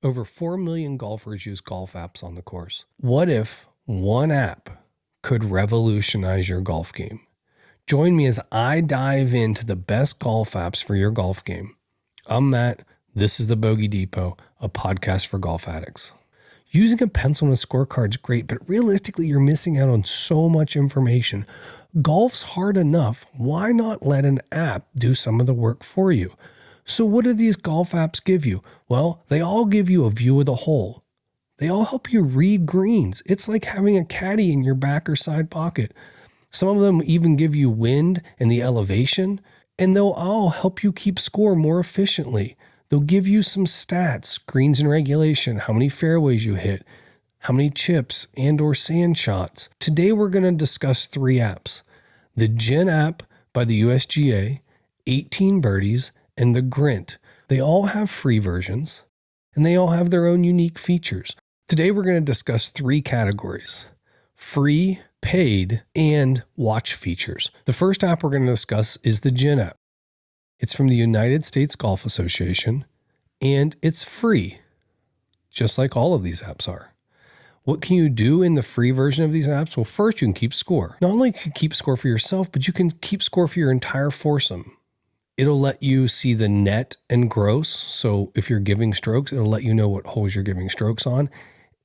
Over 4 million golfers use golf apps on the course. What if one app could revolutionize your golf game? Join me as I dive into the best golf apps for your golf game. I'm Matt. This is the Bogey Depot, a podcast for golf addicts. Using a pencil and a scorecard is great, but realistically, you're missing out on so much information. Golf's hard enough. Why not let an app do some of the work for you? So what do these golf apps give you? Well, they all give you a view of the hole. They all help you read greens. It's like having a caddy in your back or side pocket. Some of them even give you wind and the elevation, and they'll all help you keep score more efficiently. They'll give you some stats, greens in regulation, how many fairways you hit, how many chips and or sand shots. Today we're going to discuss 3 apps. The TheGrint App by the USGA, 18 Birdies, and TheGrint. They all have free versions, and they all have their own unique features. Today we're going to discuss 3 categories: free, paid, and watch features. The first app we're going to discuss is the TheGrint App. It's from the United States Golf Association, and it's free, just like all of these apps are. What can you do in the free version of these apps? Well, first, you can keep score. Not only can you keep score for yourself, but you can keep score for your entire foursome. It'll let you see the net and gross. So if you're giving strokes, it'll let you know what holes you're giving strokes on.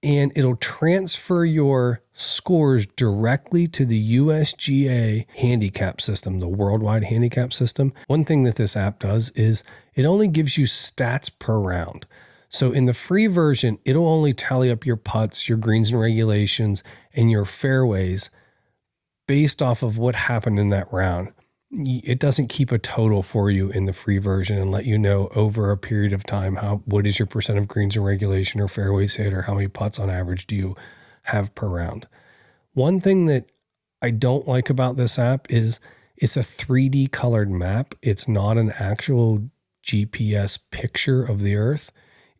And it'll transfer your scores directly to the USGA handicap system, the worldwide handicap system. One thing that this app does is it only gives you stats per round. So in the free version, it'll only tally up your putts, your greens and regulations, and your fairways based off of what happened in that round. It doesn't keep a total for you in the free version and let you know over a period of time what is your percent of greens in regulation or fairways hit, or how many putts on average do you have per round. One thing that I don't like about this app is it's a 3D colored map. It's not an actual GPS picture of the earth.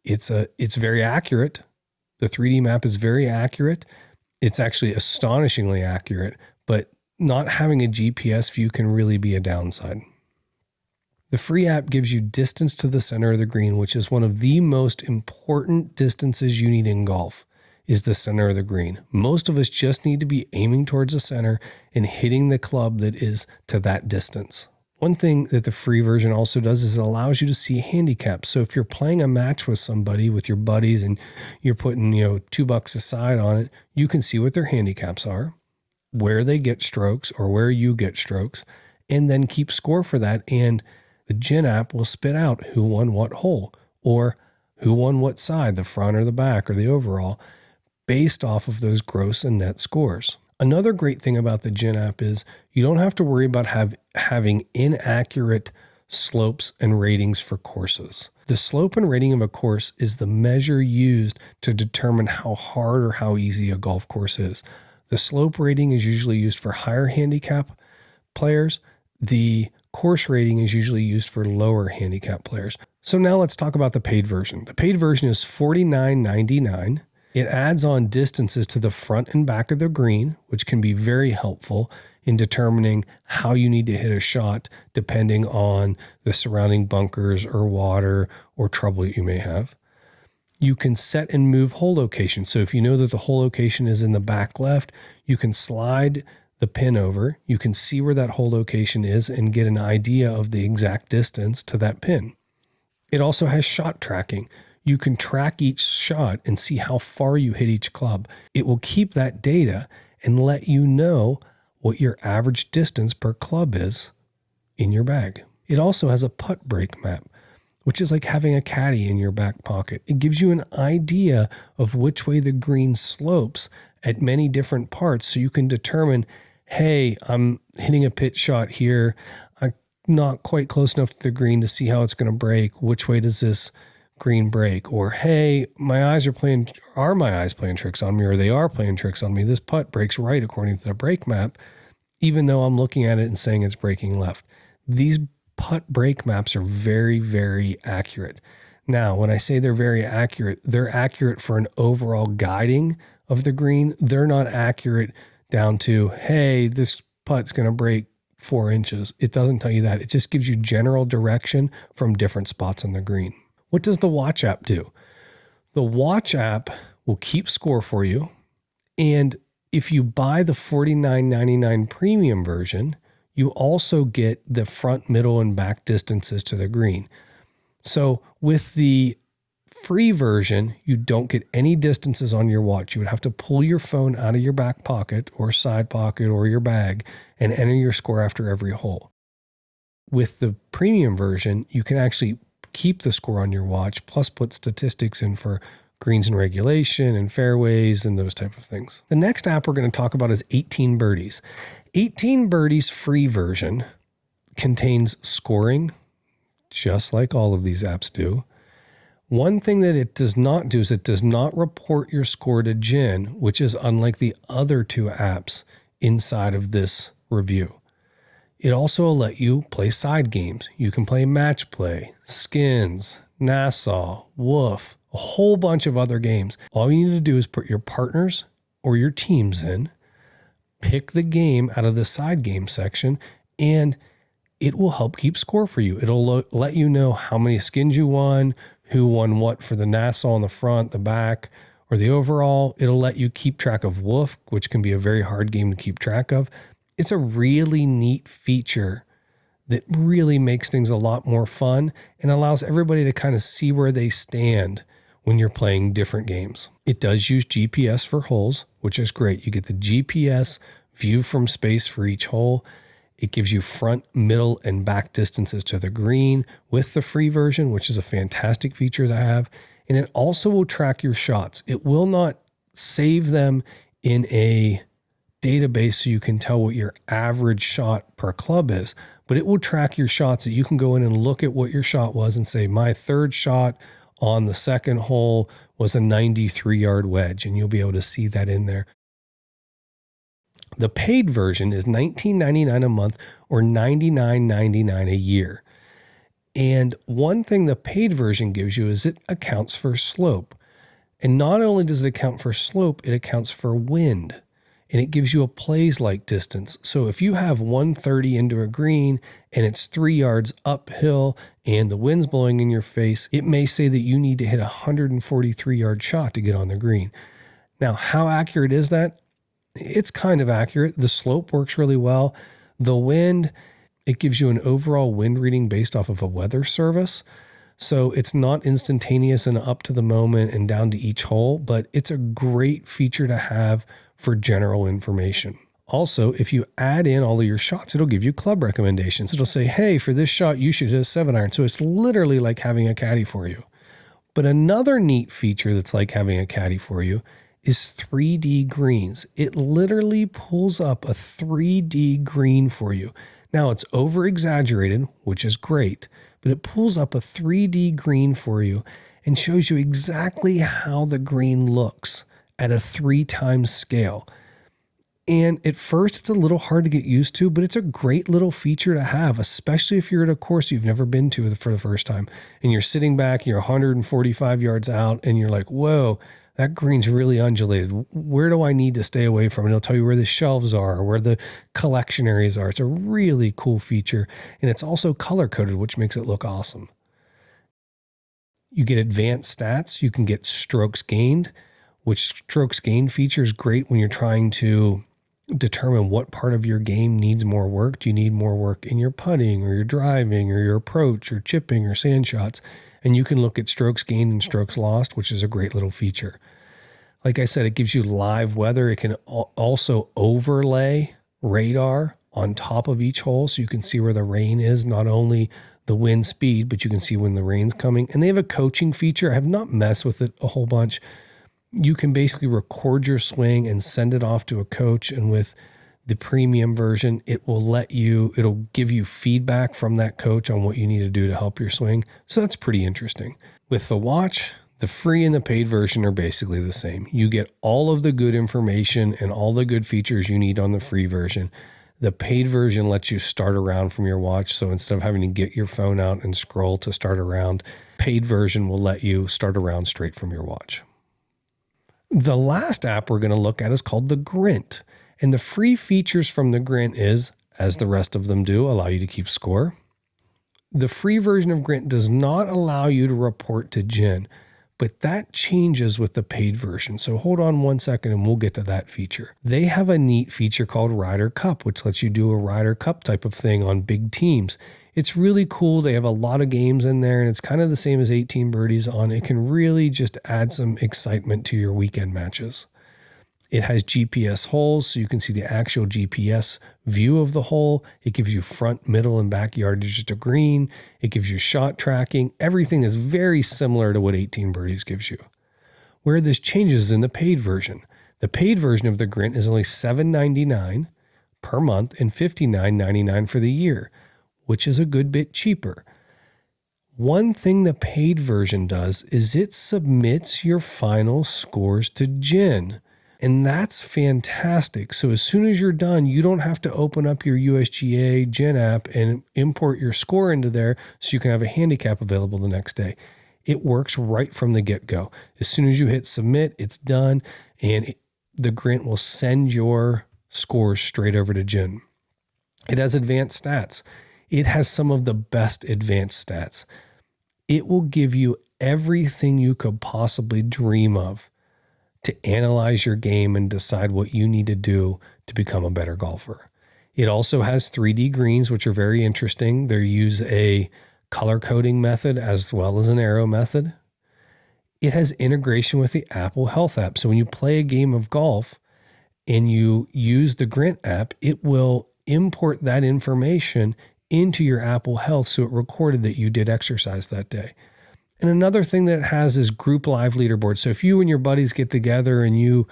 It's very accurate. The 3D map is very accurate. It's actually astonishingly accurate, but not having a GPS view can really be a downside. The free app gives you distance to the center of the green, which is one of the most important distances you need in golf, is the center of the green. Most of us just need to be aiming towards the center and hitting the club that is to that distance. One thing that the free version also does is it allows you to see handicaps. So if you're playing a match with somebody, with your buddies, and you're putting, $2 aside on it, you can see what their handicaps are, where they get strokes or where you get strokes, and then keep score for that. And the TheGrint App will spit out who won what hole, or who won what side, the front or the back or the overall, based off of those gross and net scores. Another great thing about the TheGrint App is you don't have to worry about having inaccurate slopes and ratings for courses. The slope and rating of a course is the measure used to determine how hard or how easy a golf course is. The slope rating is usually used for higher handicap players. The course rating is usually used for lower handicap players. So now let's talk about the paid version. The paid version is $49.99. It adds on distances to the front and back of the green, which can be very helpful in determining how you need to hit a shot depending on the surrounding bunkers or water or trouble that you may have. You can set and move hole location. So if you know that the hole location is in the back left, you can slide the pin over. You can see where that hole location is and get an idea of the exact distance to that pin. It also has shot tracking. You can track each shot and see how far you hit each club. It will keep that data and let you know what your average distance per club is in your bag. It also has a putt break map, which is like having a caddy in your back pocket. It gives you an idea of which way the green slopes at many different parts, so you can determine, hey, I'm hitting a pitch shot here. I'm not quite close enough to the green to see how it's going to break. Which way does this green break? Or, hey, are my eyes playing tricks on me, or they are playing tricks on me? This putt breaks right according to the break map, even though I'm looking at it and saying it's breaking left. These putt break maps are very, very accurate. Now, when I say they're very accurate, they're accurate for an overall guiding of the green. They're not accurate down to, hey, this putt's going to break 4 inches. It doesn't tell you that. It just gives you general direction from different spots on the green. What does the Watch app do? The watch app will keep score for you. And if you buy the $49.99 premium version, you also get the front, middle, and back distances to the green. So with the free version, you don't get any distances on your watch. You would have to pull your phone out of your back pocket or side pocket or your bag and enter your score after every hole. With the premium version, you can actually keep the score on your watch, plus put statistics in for greens and regulation and fairways and those type of things. The next app we're going to talk about is 18 Birdies. 18 Birdies free version contains scoring, just like all of these apps do. One thing that it does not do is it does not report your score to Gin, which is unlike the other two apps inside of this review. It also will let you play side games. You can play match play, skins, Nassau, Woof, a whole bunch of other games. All you need to do is put your partners or your teams in, pick the game out of the side game section, and it will help keep score for you. It'll let you know how many skins you won, who won what for the Nassau on the front, the back, or the overall. It'll let you keep track of Woof, which can be a very hard game to keep track of. It's a really neat feature that really makes things a lot more fun and allows everybody to kind of see where they stand when you're playing different games. It does use GPS for holes, which is great. You get the GPS view from space for each hole. It gives you front, middle, and back distances to the green with the free version, which is a fantastic feature to have. And it also will track your shots. It will not save them in a database so you can tell what your average shot per club is, but it will track your shots, that you can go in and look at what your shot was and say, my third shot on the second hole was a 93-yard wedge, and you'll be able to see that in there. The paid version is $19.99 a month or $99.99 a year. And one thing the paid version gives you is it accounts for slope. And not only does it account for slope, it accounts for wind. And it gives you a plays-like distance. So if you have 130 into a green and it's 3 yards uphill and the wind's blowing in your face, it may say that you need to hit a 143-yard shot to get on the green. Now, how accurate is that? It's kind of accurate. The slope works really well. The wind, it gives you an overall wind reading based off of a weather service. So it's not instantaneous and up to the moment and down to each hole, but it's a great feature to have for general information. Also, if you add in all of your shots, it'll give you club recommendations. It'll say, hey, for this shot, you should hit a 7-iron. So it's literally like having a caddy for you. But another neat feature that's like having a caddy for you is 3D greens. It literally pulls up a 3D green for you. Now it's over exaggerated, which is great, but it pulls up a 3D green for you and shows you exactly how the green looks at a 3x scale. And at first it's a little hard to get used to, but it's a great little feature to have, especially if you're at a course you've never been to for the first time and you're sitting back and you're 145 yards out and you're like, whoa, that green's really undulated. Where do I need to stay away from? And it'll tell you where the shelves are, or where the collection areas are. It's a really cool feature. And it's also color coded, which makes it look awesome. You get advanced stats. You can get strokes gained, which strokes gained feature is great when you're trying to determine what part of your game needs more work. Do you need more work in your putting or your driving or your approach or chipping or sand shots? And you can look at strokes gained and strokes lost, which is a great little feature. Like I said, it gives you live weather. It can also overlay radar on top of each hole so you can see where the rain is, not only the wind speed, but you can see when the rain's coming. And they have a coaching feature. I have not messed with it a whole bunch. You can basically record your swing and send it off to a coach. And with the premium version, it'll give you feedback from that coach on what you need to do to help your swing. So that's pretty interesting. With the watch, the free and the paid version are basically the same. You get all of the good information and all the good features you need on the free version. The paid version lets you start a round from your watch. So instead of having to get your phone out and scroll to start a round, paid version will let you start a round straight from your watch. The last app we're going to look at is called TheGrint. And the free features from TheGrint is, as the rest of them do, allow you to keep score. The free version of Grint does not allow you to report to Gin, But that changes with the paid version. So hold on 1 second and we'll get to that feature. They have a neat feature called Ryder Cup, which lets you do a Ryder Cup type of thing on big teams. It's really cool. They have a lot of games in there, and it's kind of the same as 18 Birdies on. It can really just add some excitement to your weekend matches. It has GPS holes, so you can see the actual GPS view of the hole. It gives you front, middle, and back yardage to green. It gives you shot tracking. Everything is very similar to what 18 Birdies gives you. Where this changes is in the paid version. The paid version of TheGrint is only $7.99 per month and $59.99 for the year, which is a good bit cheaper. One thing the paid version does is it submits your final scores to Jen. And that's fantastic. So as soon as you're done, you don't have to open up your USGA Jen app and import your score into there so you can have a handicap available the next day. It works right from the get-go. As soon as you hit submit, it's done, and TheGrint will send your scores straight over to Jen. It has advanced stats. It has some of the best advanced stats. It will give you everything you could possibly dream of to analyze your game and decide what you need to do to become a better golfer. It also has 3D greens, which are very interesting. They use a color coding method as well as an arrow method. It has integration with the Apple Health app. So when you play a game of golf and you use the TheGrint app, it will import that information into your Apple Health so it recorded that you did exercise that day. And another thing that it has is group live leaderboard. So if you and your buddies get together and you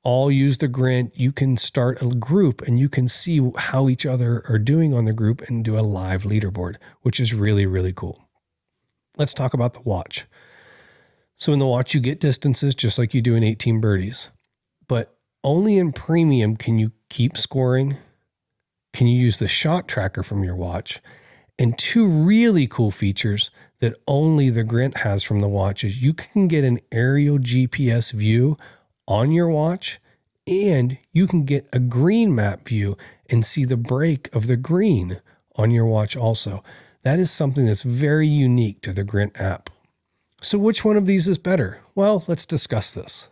all use TheGrint, you can start a group and you can see how each other are doing on the group and do a live leaderboard, which is really, really cool. Let's talk about the watch. So in the watch, you get distances just like you do in 18 Birdies, but only in premium can you keep scoring. Can you use the shot tracker from your watch? And two really cool features that only TheGrint has from the watch is you can get an aerial GPS view on your watch, and you can get a green map view and see the break of the green on your watch also. That is something that's very unique to the TheGrint app. So which one of these is better? Well, let's discuss this.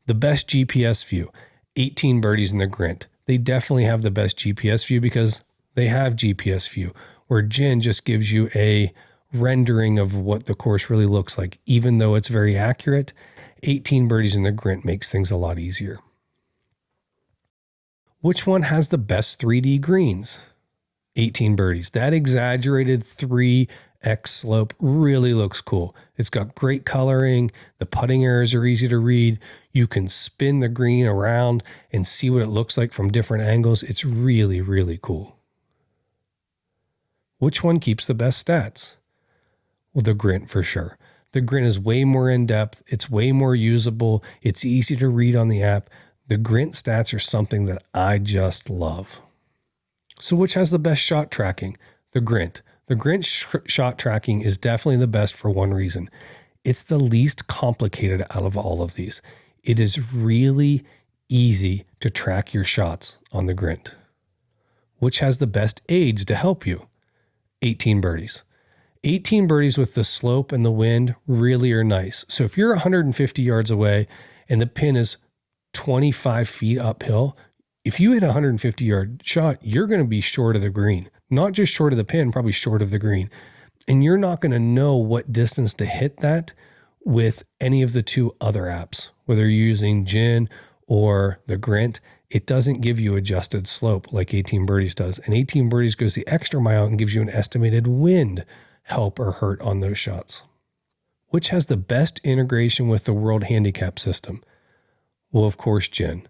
The best GPS view, 18 Birdies in TheGrint. They definitely have the best GPS view because they have GPS view, where Jen just gives you a rendering of what the course really looks like. Even though it's very accurate, 18 Birdies in TheGrint makes things a lot easier. Which one has the best 3D greens? 18 Birdies. That exaggerated 3x slope really looks cool. It's got great coloring. The putting errors are easy to read. You can spin the green around and see what it looks like from different angles. It's really, really cool. Which one keeps the best stats? Well, TheGrint for sure. TheGrint is way more in-depth. It's way more usable. It's easy to read on the app. TheGrint stats are something that I just love. So which has the best shot tracking? TheGrint. TheGrint shot tracking is definitely the best for one reason. It's the least complicated out of all of these. It is really easy to track your shots on TheGrint. Which has the best aids to help you? 18 Birdies. 18 Birdies with the slope and the wind really are nice. So if you're 150 yards away and the pin is 25 feet uphill, if you hit a 150-yard shot, you're going to be short of the green. Not just short of the pin, probably short of the green. And you're not going to know what distance to hit that with any of the two other apps, whether you're using Jen or TheGrint. It doesn't give you adjusted slope like 18 Birdies does. And 18 Birdies goes the extra mile and gives you an estimated wind help or hurt on those shots. Which has the best integration with the World Handicap System? Well, of course, Jen.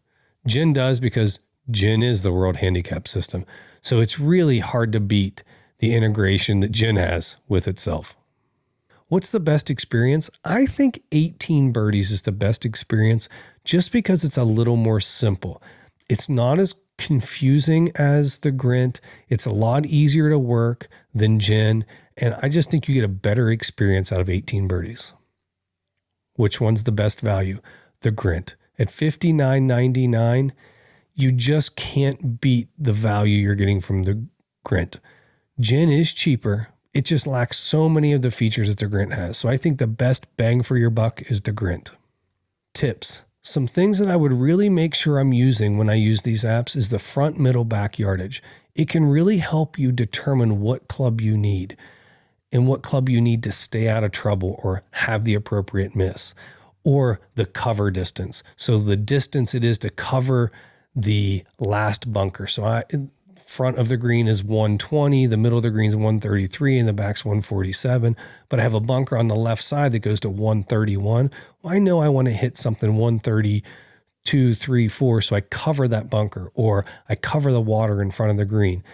Jen does because Jen is the World Handicap System. So it's really hard to beat the integration that Jen has with itself. What's the best experience? I think 18 Birdies is the best experience just because it's a little more simple. It's not as confusing as TheGrint. It's a lot easier to work than Jen. And I just think you get a better experience out of 18 Birdies. Which one's the best value? TheGrint. At $59.99, you just can't beat the value you're getting from TheGrint. Jen is cheaper. It just lacks so many of the features that TheGrint has. So I think the best bang for your buck is TheGrint. Tips. Some things that I would really make sure I'm using when I use these apps is the front, middle, back yardage. It can really help you determine what club you need and what club you need to stay out of trouble or have the appropriate miss, or the cover distance. So the distance it is to cover the last bunker. So front of the green is 120, the middle of the green is 133, and the back's 147. But I have a bunker on the left side that goes to 131. Well, I know I want to hit something 132, 3, 4, so I cover that bunker, or I cover the water in front of the green.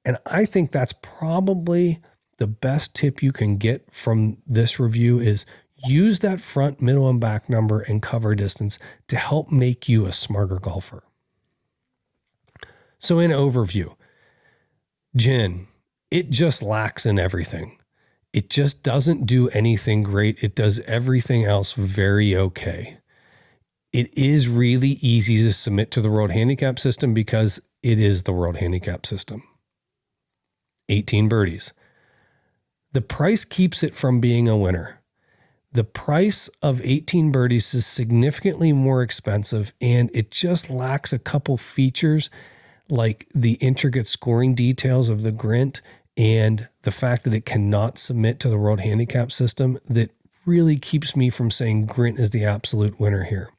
And I think that's probably the best tip you can get from this review is use that front, middle, and back number and cover distance to help make you a smarter golfer. So in overview, Gin, it just lacks in everything. It just doesn't do anything great. It does everything else very okay. It is really easy to submit to the World Handicap System because it is the World Handicap System. 18 birdies. The price keeps it from being a winner. The price of 18 birdies is significantly more expensive, and it just lacks a couple features like the intricate scoring details of the TheGrint and the fact that it cannot submit to the World Handicap System that really keeps me from saying TheGrint is the absolute winner here.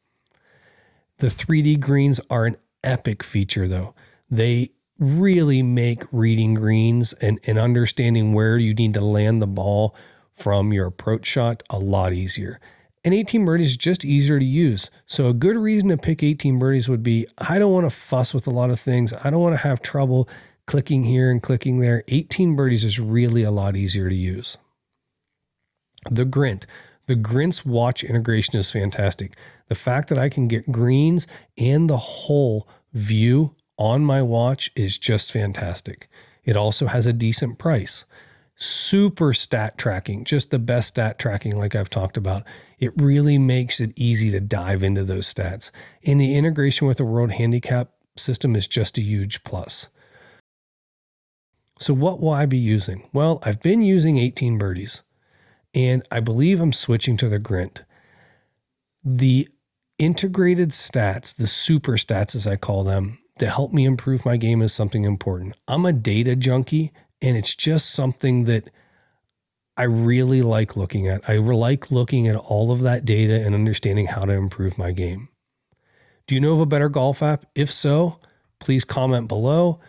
The 3D greens are an epic feature though. They really make reading greens and understanding where you need to land the ball from your approach shot a lot easier. And 18 birdies is just easier to use. So a good reason to pick 18 birdies would be, I don't want to fuss with a lot of things. I don't want to have trouble clicking here and clicking there. 18 birdies is really a lot easier to use. TheGrint. TheGrint's watch integration is fantastic. The fact that I can get greens and the whole view on my watch is just fantastic. It also has a decent price. Super stat tracking, just the best stat tracking like I've talked about. It really makes it easy to dive into those stats. And the integration with the World Handicap System is just a huge plus. So what will I be using? Well, I've been using 18 birdies, and I believe I'm switching to TheGrint. The integrated stats, the super stats as I call them, to help me improve my game is something important. I'm a data junkie, and it's just something that I really like looking at. I like looking at all of that data and understanding how to improve my game. Do you know of a better golf app? If so, please comment below.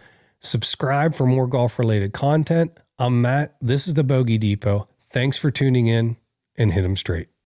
Subscribe for more golf-related content. I'm Matt. This is the Bogey Depot. Thanks for tuning in, and hit 'em straight.